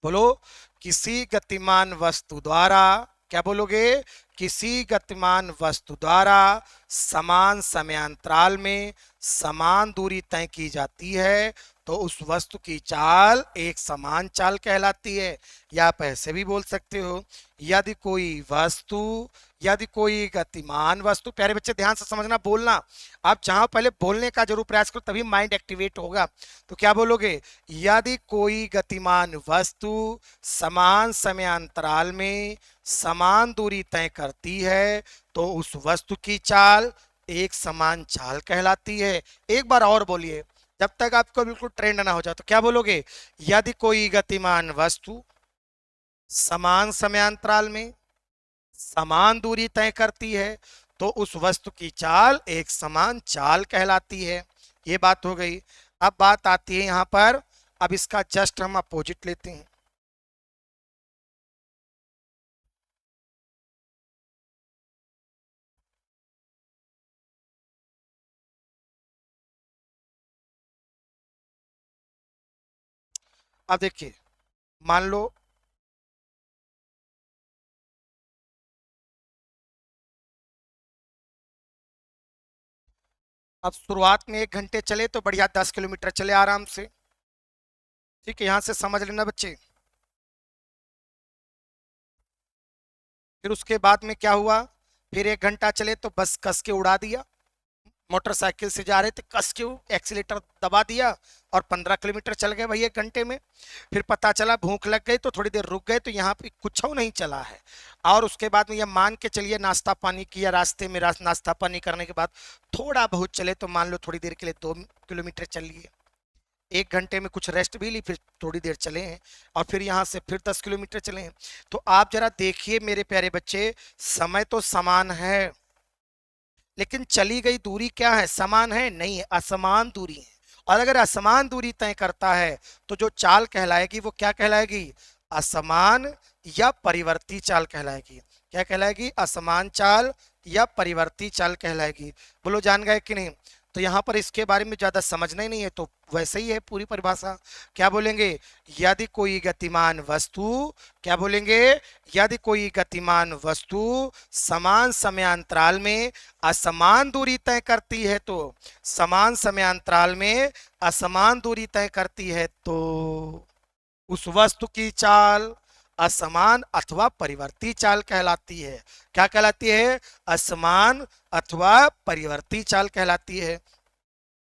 S1: बोलो, किसी गतिमान वस्तु द्वारा, क्या बोलोगे? किसी गतिमान वस्तु द्वारा समान समयांतराल में समान दूरी तय की जाती है तो उस वस्तु की चाल एक समान चाल कहलाती है। या आप ऐसे भी बोल सकते हो, यदि कोई वस्तु, यदि कोई गतिमान वस्तु, प्यारे बच्चे ध्यान से समझना, बोलना आप चाहो पहले बोलने का जरूर प्रयास करो, तभी माइंड एक्टिवेट होगा। तो क्या बोलोगे? यदि कोई गतिमान वस्तु समान समयांतराल में समान दूरी तय करती है तो उस वस्तु की चाल एक समान चाल कहलाती है। एक बार और बोलिए, जब तक आपको बिल्कुल ट्रेंड ना हो जाए। तो क्या बोलोगे? यदि कोई गतिमान वस्तु समान समयांतराल में समान दूरी तय करती है तो उस वस्तु की चाल एक समान चाल कहलाती है। ये बात हो गई। अब बात आती है यहां पर, अब इसका जस्ट हम अपोजिट लेते हैं। अब देखिए, मान लो अब शुरुआत में 1 घंटे चले तो बढ़िया 10 किलोमीटर चले आराम से। ठीक है, यहां से समझ लेना बच्चे। फिर उसके बाद में क्या हुआ? फिर 1 घंटा चले तो बस कस के उड़ा दिया। मोटरसाइकिल से जा रहे थे, कस के एक्सीलेटर दबा दिया और 15 किलोमीटर चल गए भाई 1 घंटे में। फिर पता चला भूख लग गई तो थोड़ी देर रुक गए, तो यहाँ पे कुछ नहीं चला है। और उसके बाद में ये मान के चलिए नाश्ता पानी किया, रास्ते में नाश्ता पानी करने के बाद थोड़ा बहुत चले, तो मान लो थोड़ी देर के लिए 2 किलोमीटर चल लिए। 1 घंटे में कुछ रेस्ट भी ली, फिर थोड़ी देर चले हैं और फिर यहाँ से फिर 10 किलोमीटर चले हैं। तो आप जरा देखिए मेरे प्यारे बच्चे, समय तो समान है लेकिन चली गई दूरी क्या है? समान है? नहीं है, असमान दूरी है। और अगर असमान दूरी तय करता है तो जो चाल कहलाएगी वो क्या कहलाएगी? असमान या परिवर्ती चाल कहलाएगी। क्या कहलाएगी? असमान चाल या परिवर्ती चाल कहलाएगी। बोलो जान गए कि नहीं? तो यहाँ पर इसके बारे में ज्यादा समझना ही नहीं है, तो वैसे ही है पूरी परिभाषा। क्या बोलेंगे? यदि कोई गतिमान वस्तु, क्या बोलेंगे? यदि कोई गतिमान वस्तु समान समयांतराल में असमान दूरी तय करती है तो, समान समयांतराल में असमान दूरी तय करती है तो उस वस्तु की चाल असमान अथवा परिवर्ती चाल कहलाती है। क्या कहलाती है? असमान अथवा परिवर्ती चाल कहलाती है।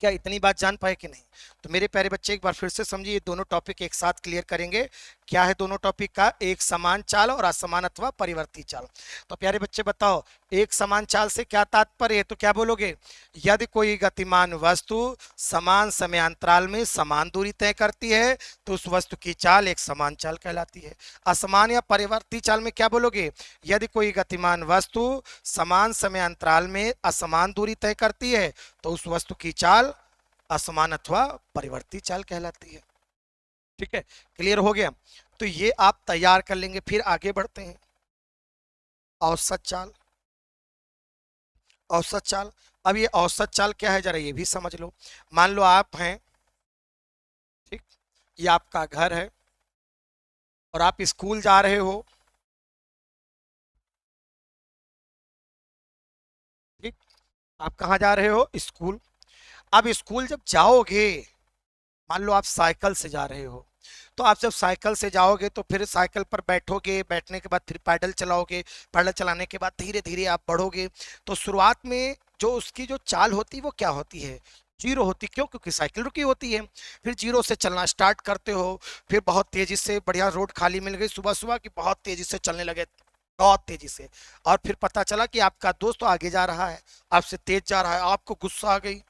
S1: क्या इतनी बात जान पाए कि नहीं? तो मेरे प्यारे बच्चे एक बार फिर से समझिए, ये दोनों टॉपिक एक साथ क्लियर करेंगे। क्या है दोनों टॉपिक का? एक समान चाल और असमान अथवा परिवर्ती चाल। तो प्यारे बच्चे बताओ, एक समान चाल से क्या तात्पर्य है? तो क्या बोलोगे? यदि कोई गतिमान वस्तु समान समयांतराल में समान दूरी तय करती है तो उस वस्तु की चाल एक समान चाल कहलाती है। असमान या परिवर्ती चाल में क्या बोलोगे? यदि कोई गतिमान वस्तु समान समयांतराल में असमान दूरी तय करती है तो उस वस्तु की चाल असमान अथवा परिवर्ती चाल कहलाती है। ठीक है, क्लियर हो गया? तो ये आप तैयार कर लेंगे। फिर आगे बढ़ते हैं। औसत चाल, औसत चाल। अब ये औसत चाल क्या है, जरा ये भी समझ लो। मान लो आप हैं, ठीक, ये आपका घर है और आप स्कूल जा रहे हो। ठीक, आप कहाँ जा रहे हो? स्कूल। अब स्कूल जब जाओगे, मान लो आप साइकिल से जा रहे हो, तो आप जब साइकिल से जाओगे तो फिर साइकिल पर बैठोगे, बैठने के बाद फिर पैडल चलाओगे, पैडल चलाने के बाद धीरे धीरे आप बढ़ोगे। तो शुरुआत में जो उसकी जो चाल होती है वो क्या होती है? जीरो होती। क्यों? क्योंकि साइकिल रुकी होती है। फिर जीरो से चलना स्टार्ट करते हो, फिर बहुत तेजी से, बढ़िया रोड खाली मिल गई सुबह सुबह की, बहुत तेजी से चलने लगे, बहुत तेजी से। और फिर पता चला कि आपका दोस्त तो आगे जा रहा है, आपसे तेज जा रहा है, आपको गुस्सा आ गई,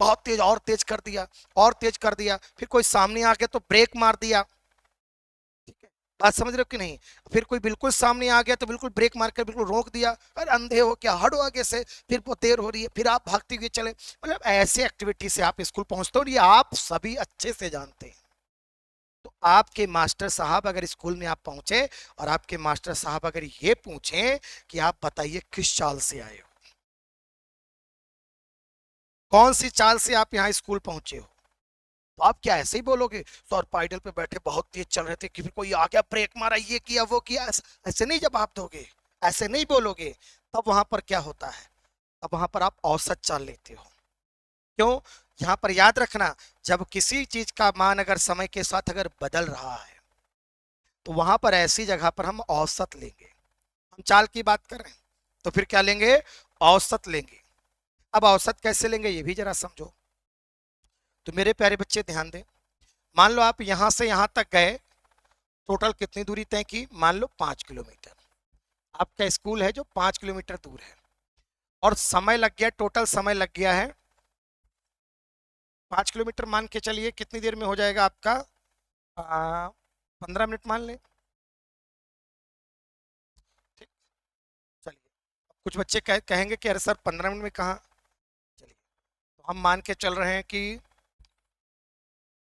S1: बहुत तेज, और तेज कर दिया, और तेज कर दिया। फिर कोई सामने आ गया तो ब्रेक मार दिया। ठीक है, बात समझ रहे हो कि नहीं? फिर कोई बिल्कुल सामने आ गया तो बिल्कुल ब्रेक मारकर बिल्कुल रोक दिया, अरे अंधे हो क्या, हटो आगे से। फिर बहुत देर हो रही है, फिर आप भागते हुए चले। मतलब ऐसे एक्टिविटी से आप स्कूल पहुंचते हो, ये आप सभी अच्छे से जानते हैं। तो आपके मास्टर साहब अगर स्कूल में आप पहुंचे और आपके मास्टर साहब अगर ये पूछें कि आप बताइए किस चाल से आए हो, कौन सी चाल से आप यहाँ स्कूल पहुंचे हो, तो आप क्या ऐसे ही बोलोगे? सर पाइडल पे बैठे बहुत तेज चल रहे थे कि फिर कोई आ गया, ब्रेक मारा, ये किया वो किया, ऐसे नहीं जवाब दोगे, ऐसे नहीं बोलोगे। तब वहां पर क्या होता है? तब वहां पर आप औसत चाल लेते हो। क्यों? यहाँ पर याद रखना, जब किसी चीज का मान अगर समय के साथ अगर बदल रहा है तो वहां पर ऐसी जगह पर हम औसत लेंगे। हम चाल की बात कर रहे हैं तो फिर क्या लेंगे? औसत लेंगे। अब औसत कैसे लेंगे ये भी जरा समझो। तो मेरे प्यारे बच्चे ध्यान दें, मान लो आप यहां से यहां तक गए, टोटल कितनी दूरी तय की? मान लो 5 किलोमीटर। आपका स्कूल है जो 5 किलोमीटर दूर है, और समय लग गया, टोटल समय लग गया है 5 किलोमीटर। मान के चलिए कितनी देर में हो जाएगा आपका? 15 मिनट मान लें। ठीक, चलिए। कुछ बच्चे कहेंगे कि अरे सर 15 मिनट में कहाँ? चलिए, तो हम मान के चल रहे हैं कि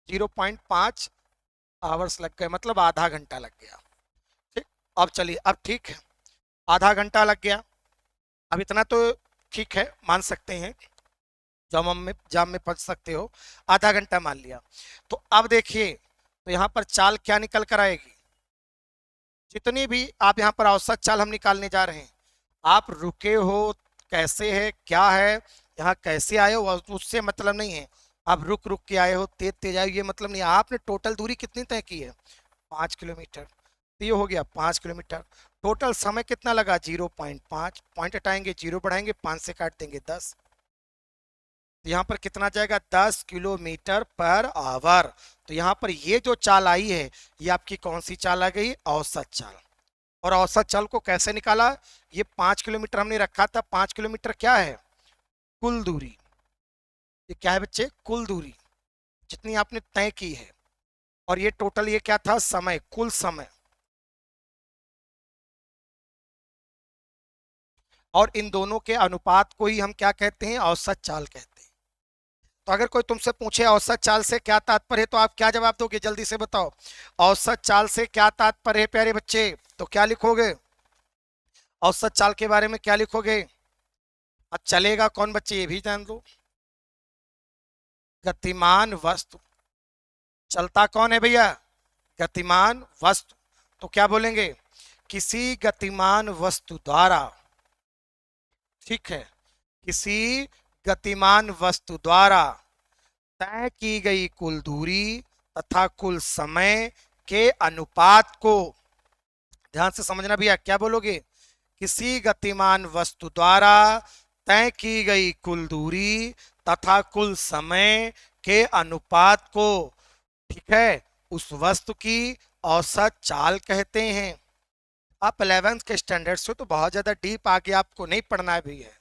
S1: 0.5 आवर्स लग गए, मतलब आधा घंटा लग गया। ठीक, अब चलिए, अब ठीक है, आधा घंटा लग गया। अब इतना तो ठीक है, मान सकते हैं, जाम में फंस सकते हो, आधा घंटा मान लिया। तो अब देखिए, तो यहाँ पर चाल क्या निकल कर आएगी? जितनी भी आप यहाँ पर औसत चाल हम निकालने जा रहे हैं, आप रुके हो, कैसे है, क्या है, यहाँ कैसे आए हो, उससे मतलब नहीं है। आप रुक रुक के आए हो, तेज तेज आए हो, ये मतलब नहीं है। आपने टोटल दूरी कितनी तय की है? 5 किलोमीटर। तो ये हो गया 5 किलोमीटर। टोटल समय कितना लगा? 0.5। पॉइंट हटाएंगे, जीरो बढ़ाएंगे, 5 से काट देंगे 10। तो यहाँ पर कितना जाएगा? 10 किलोमीटर पर आवर। तो यहाँ पर ये जो चाल आई है, ये आपकी कौन सी चाल आ गई? औसत चाल। और औसत चाल को कैसे निकाला? ये 5 किलोमीटर हमने रखा था। 5 किलोमीटर क्या है? कुल दूरी। ये क्या है बच्चे? कुल दूरी जितनी आपने तय की है। और ये टोटल ये क्या था? समय, कुल समय। और इन दोनों के अनुपात को ही हम क्या कहते हैं? औसत चाल कहते हैं। तो अगर कोई तुमसे पूछे औसत चाल से क्या तात्पर्य है, तो आप क्या जवाब दोगे? जल्दी से बताओ, औसत चाल से क्या तात्पर्य है प्यारे बच्चे? तो क्या लिखोगे? औसत चाल के बारे में क्या लिखोगे? अब चलेगा कौन बच्चे, ये भी जान लो। गतिमान वस्तु, चलता कौन है भैया? गतिमान वस्तु। तो क्या बोलेंगे? किसी गतिमान वस्तु द्वारा, ठीक है, किसी गतिमान वस्तु द्वारा तय की गई कुल दूरी तथा कुल समय के अनुपात को, ध्यान से समझना भैया, क्या बोलोगे? किसी गतिमान वस्तु द्वारा तय की गई कुल दूरी तथा कुल समय के अनुपात को, ठीक है, उस वस्तु की औसत चाल कहते हैं। आप 11th के स्टैंडर्ड से तो बहुत ज्यादा डीप आगे आपको नहीं पढ़ना है भी है,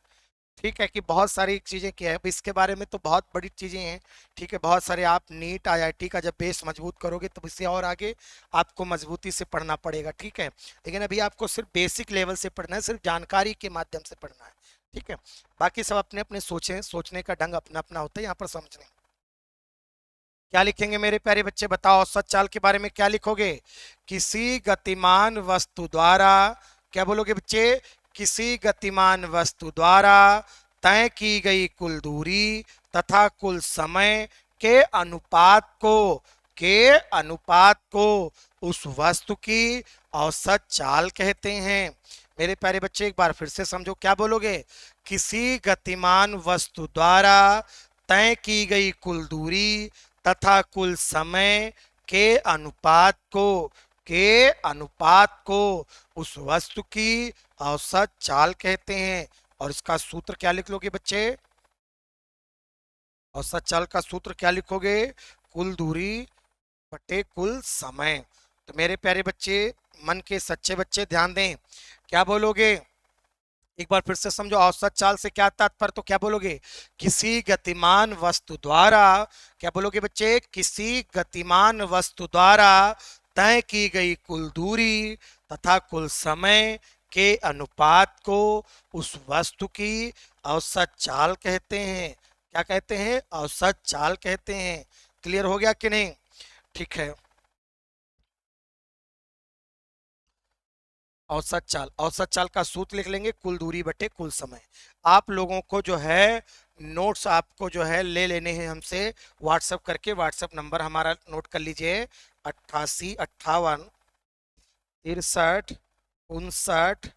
S1: ठीक है, कि बहुत सारी चीजें क्या है इसके बारे में, तो बहुत बड़ी चीजें हैं, ठीक है, बहुत सारे आप नीट आईआईटी का जब बेस मजबूत करोगे तो इससे और आगे आपको मजबूती से पढ़ना पड़ेगा, ठीक है। लेकिन अभी आपको सिर्फ बेसिक लेवल से पढ़ना है, सिर्फ जानकारी के माध्यम से पढ़ना है, ठीक है। बाकी सब अपने अपने सोचने का ढंग अपना अपना होता है, यहाँ पर समझने। क्या लिखेंगे मेरे प्यारे बच्चे, बताओ औसत चाल के बारे में क्या लिखोगे? किसी गतिमान वस्तु द्वारा, क्या बोलोगे बच्चे? किसी गतिमान वस्तु द्वारा तय की गई कुल दूरी तथा कुल समय के अनुपात को उस वस्तु की औसत चाल कहते हैं। मेरे प्यारे बच्चे एक बार फिर से समझो, क्या बोलोगे? किसी गतिमान वस्तु द्वारा तय की गई कुल दूरी तथा कुल समय के अनुपात को उस वस्तु की औसत चाल कहते हैं। और इसका सूत्र क्या लिख लोगे बच्चे? औसत चाल का सूत्र क्या लिखोगे? कुल दूरी बटे कुल समय। तो मेरे प्यारे बच्चे, मन के सच्चे बच्चे ध्यान दें, क्या बोलोगे? एक बार फिर से समझो, औसत चाल से क्या तात्पर्य, तो क्या बोलोगे? किसी गतिमान वस्तु द्वारा, क्या बोलोगे बच्चे? किसी गतिमान वस्तु द्वारा तय की गई कुल दूरी तथा कुल समय के अनुपात को उस वस्तु की औसत चाल कहते हैं। क्या कहते हैं? औसत चाल कहते हैं। क्लियर हो गया कि नहीं? ठीक है। औसत चाल का सूत्र लिख लेंगे, कुल दूरी बटे कुल समय। आप लोगों को जो है नोट्स आपको जो है ले लेने हैं हमसे व्हाट्सएप करके। व्हाट्सएप नंबर हमारा नोट कर लीजिए, 88 58 63 59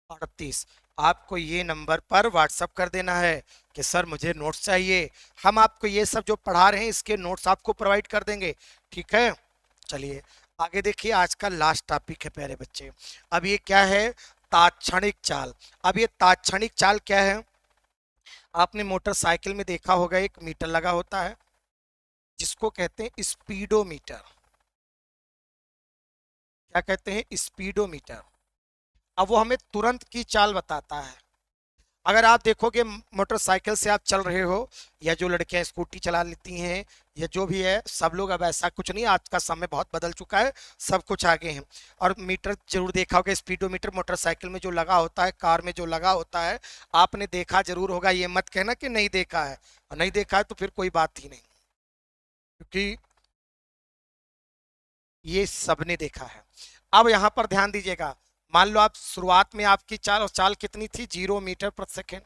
S1: 38। आपको ये नंबर पर व्हाट्सएप कर देना है कि सर मुझे नोट्स चाहिए। हम आपको ये सब जो पढ़ा रहे हैं इसके नोट्स आपको प्रोवाइड कर देंगे, ठीक है। चलिए आगे देखिए, आज का लास्ट टॉपिक है प्यारे बच्चे। अब ये क्या है? तात्क्षणिक चाल। अब ये तात्क्षणिक चाल क्या है? आपने मोटरसाइकिल में देखा होगा एक मीटर लगा होता है जिसको कहते हैं स्पीडोमीटर। क्या कहते हैं? स्पीडोमीटर। अब वो हमें तुरंत की चाल बताता है। अगर आप देखोगे मोटरसाइकिल से आप चल रहे हो, या जो लड़कियां स्कूटी चला लेती हैं, या जो भी है, सब लोग, अब ऐसा कुछ नहीं, आज का समय बहुत बदल चुका है, सब कुछ आगे है। और मीटर जरूर देखा होगा, स्पीडोमीटर मोटरसाइकिल में जो लगा होता है, कार में जो लगा होता है, आपने देखा जरूर होगा। ये मत कहना कि नहीं देखा है, और नहीं देखा है तो फिर कोई बात ही नहीं, क्योंकि ये सबने देखा है। अब यहाँ पर ध्यान दीजिएगा, मान लो आप शुरुआत में आपकी चाल कितनी थी? 0 मीटर प्रति सेकेंड।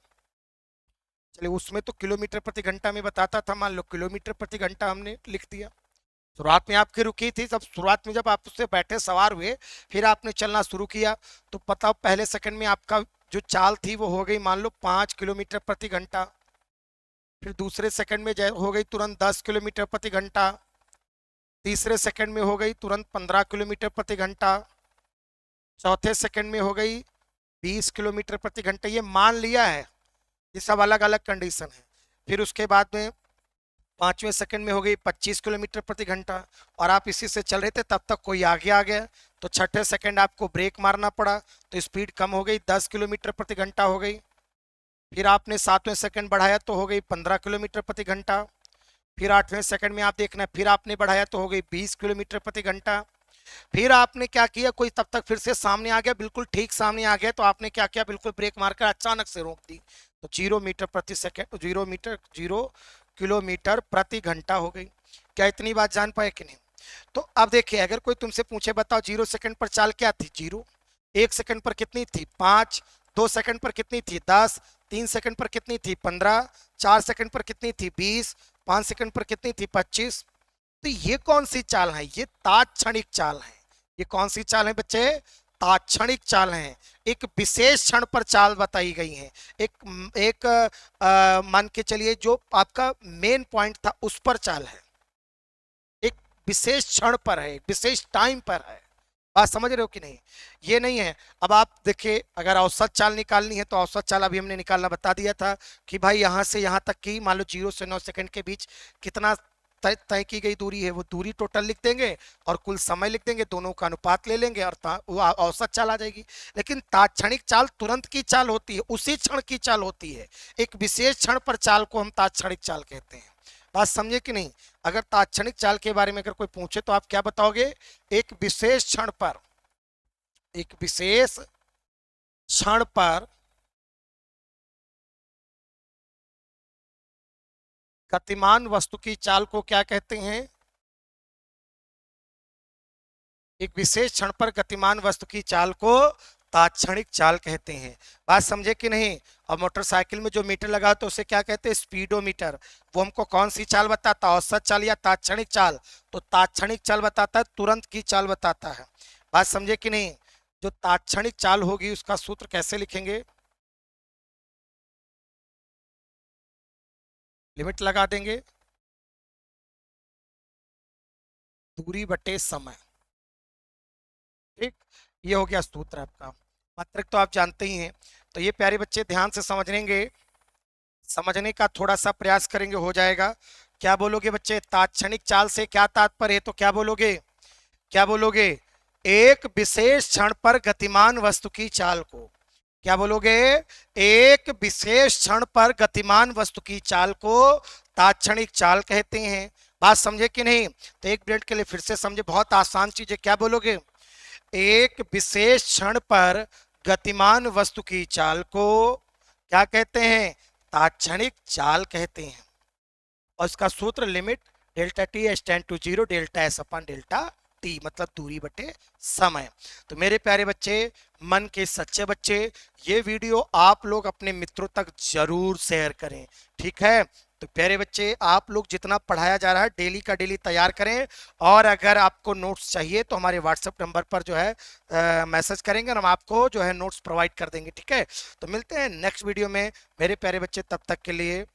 S1: चलिए उसमें तो किलोमीटर प्रति घंटा में बताता था, मान लो किलोमीटर प्रति घंटा हमने लिख दिया। शुरुआत में आपकी रुकी थी, जब शुरुआत में जब आप उससे बैठे सवार हुए, फिर आपने चलना शुरू किया, तो पता पहले सेकंड में आपका जो चाल थी वो हो गई मान लो 5 किलोमीटर प्रति घंटा। फिर दूसरे सेकंड में हो गई तुरंत 10 किलोमीटर प्रति घंटा। तीसरे सेकंड में हो गई तुरंत 15 किलोमीटर प्रति घंटा। चौथे सेकंड में हो गई 20 किलोमीटर प्रति घंटा। ये मान लिया है, ये सब अलग अलग कंडीशन है। फिर उसके बाद में पांचवें सेकंड में हो गई 25 किलोमीटर प्रति घंटा, और आप इसी से चल रहे थे, तब तक कोई आगे आ गया, तो छठे सेकंड आपको ब्रेक मारना पड़ा, तो स्पीड कम हो गई, 10 किलोमीटर प्रति घंटा हो गई। फिर आपने सातवें सेकंड बढ़ाया तो हो गई 15 किलोमीटर प्रति घंटा। फिर आठवें सेकंड में आप देखना, फिर आपने बढ़ाया तो हो गई 20 किलोमीटर प्रति घंटा। फिर आपने क्या किया, कोई तब तक फिर से सामने आ गया, बिल्कुल ठीक सामने आ गया, तो आपने क्या किया, बिल्कुल ब्रेक मारकर अचानक से रोक दी, तो 0 मीटर प्रति सेकंड, 0 किलोमीटर प्रति घंटा हो गई। क्या इतनी बात जान पाए कि नहीं? तो अब देखिए, अगर कोई तुमसे पूछे बताओ 0 सेकंड पर चाल क्या थी? 0। 1 सेकंड पर कितनी थी? 5। 2 सेकंड पर कितनी थी? 10। 3 सेकंड पर कितनी थी? 15। 4 सेकंड पर कितनी थी? 20। 5 सेकंड पर कितनी थी? 25। तो ये कौन सी चाल है? ये तात्क्षणिक चाल है। ये कौन सी चाल है बच्चे? तात्क्षणिक चाल है। एक विशेष क्षण पर चाल बताई गई है। एक एक मान के चलिए जो आपका मेन पॉइंट था उस पर चाल है, एक विशेष क्षण पर है, एक विशेष टाइम पर है। बात समझ रहे हो कि नहीं? ये नहीं है। अब आप देखिए, अगर औसत चाल निकालनी है तो औसत चाल अभी हमने निकालना बता दिया था कि भाई यहां से यहां तक की मान लो 0 से 9 सेकंड के बीच कितना तय की गई दूरी है, वो दूरी टोटल लिख देंगे और कुल समय लिख देंगे, दोनों का अनुपात ले लेंगे और वो औसत चाल आ जाएगी। लेकिन तात्क्षणिक चाल तुरंत की चाल होती है, उसी क्षण की चाल होती है। एक विशेष क्षण पर चाल को हम तात्क्षणिक चाल कहते हैं। बात समझे कि नहीं? अगर तात्क्षणिक चाल के बारे में अगर कोई पूछे तो आप क्या बताओगे? एक विशेष क्षण पर, एक विशेष क्षण पर गतिमान वस्तु की चाल को क्या कहते हैं? एक विशेष क्षण पर गतिमान वस्तु की चाल को तात्क्षणिक चाल कहते हैं। बात समझे कि नहीं? और मोटरसाइकिल में जो मीटर लगा होता है उसे क्या कहते हैं? स्पीडोमीटर। वो हमको कौन सी चाल बताता है? औसत चाल या तात्क्षणिक चाल? तो तात्क्षणिक चाल बताता है, तुरंत की चाल बताता है। बात समझे कि नहीं? जो तात्क्षणिक चाल होगी उसका सूत्र कैसे लिखेंगे? लिमिट लगा देंगे, दूरी बटे समय। ठीक, ये हो गया सूत्र आपका। मात्रक तो आप जानते ही हैं। तो ये प्यारे बच्चे ध्यान से समझेंगे, समझने का थोड़ा सा प्रयास करेंगे, हो जाएगा। क्या बोलोगे बच्चे? तात्क्षणिक चाल से क्या तात्पर्य है? तो क्या बोलोगे? क्या बोलोगे? एक विशेष क्षण पर गतिमान वस्तु की चाल को क्या बोलोगे? एक विशेष क्षण पर गतिमान वस्तु की चाल को तात्क्षणिक चाल कहते हैं। बात समझे कि नहीं? तो एक मिनट के लिए फिर से समझे, बहुत आसान चीज है। क्या बोलोगे? एक विशेष क्षण पर गतिमान वस्तु की चाल को क्या कहते हैं? तात्क्षणिक चाल कहते हैं। और इसका सूत्र limit delta t s tend to 0 delta s upon delta t, मतलब दूरी बटे समय। तो मेरे प्यारे बच्चे, मन के सच्चे बच्चे, ये वीडियो आप लोग अपने मित्रों तक जरूर शेयर करें, ठीक है? तो प्यारे बच्चे, आप लोग जितना पढ़ाया जा रहा है डेली का डेली तैयार करें। और अगर आपको नोट्स चाहिए तो हमारे व्हाट्सएप नंबर पर जो है मैसेज करेंगे और हम आपको जो है नोट्स प्रोवाइड कर देंगे, ठीक है? तो मिलते हैं नेक्स्ट वीडियो में मेरे प्यारे बच्चे, तब तक के लिए